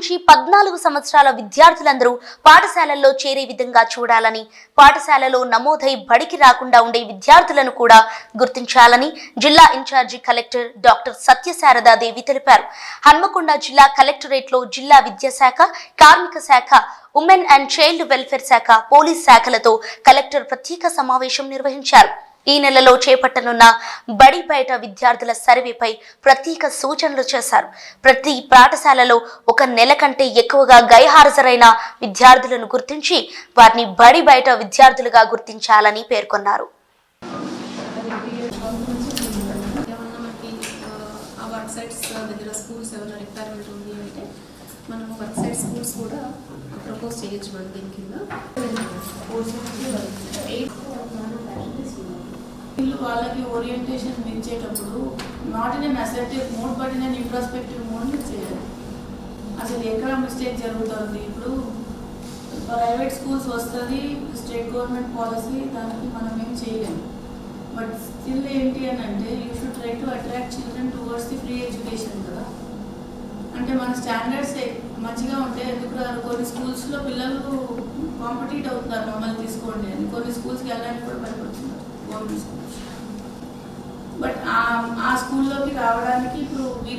నుంచి 14 సంవత్సరాల విద్యార్థులందరూ పాఠశాలల్లో చేరే విధంగా చూడాలని, పాఠశాలలో నమోదై బడికి రాకుండా ఉండే విద్యార్థులను కూడా గుర్తించాలని జిల్లా ఇన్ఛార్జి కలెక్టర్ డాక్టర్ సత్యశారదాదేవి తెలిపారు. హన్మకొండ జిల్లా కలెక్టరేట్లో జిల్లా విద్యాశాఖ, కార్మిక శాఖ, ఉమెన్ అండ్ చైల్డ్ వెల్ఫేర్ శాఖ, పోలీస్ శాఖలతో కలెక్టర్ ప్రత్యేక సమావేశం నిర్వహించారు. ఈ నెలలో చేపట్టనున్న బడి బయట విద్యార్థుల సర్వేపై ప్రత్యేక సూచనలు చేశారు. ప్రతి పాఠశాలలో ఒక నెల కంటే ఎక్కువగా గైర్హాజరైన విద్యార్థులను గుర్తించి వారిని బడి బయట విద్యార్థులుగా గుర్తించాలని పేర్కొన్నారు. వాళ్ళకి ఓరియంటేషన్ ఇచ్చేటప్పుడు not in an assertive mode but in an introspective mode చేయాలి. అసలు ఎక్కడ మిస్టేక్ జరుగుతుంది? ఇప్పుడు ప్రైవేట్ స్కూల్స్ వస్తుంది, స్టేట్ గవర్నమెంట్ పాలసీ, దానికి మనం ఏం చేయలేము. బట్ స్టిల్ ఏంటి అని అంటే you should try to attract children towards the free education కదా. అంటే మన స్టాండర్డ్స్ మంచిగా ఉంటే ఎందుకు రారు? కొన్ని స్కూల్స్లో పిల్లలు కాంపిటీట్ అవుతున్నారు, మమ్మల్ని తీసుకోండి అని. కొన్ని స్కూల్స్కి వెళ్ళడానికి కూడా భయపడుతున్నారు గవర్నమెంట్ స్కూల్స్. బట్ ఆ స్కూల్లోకి రావడానికి ఇప్పుడు వీళ్ళు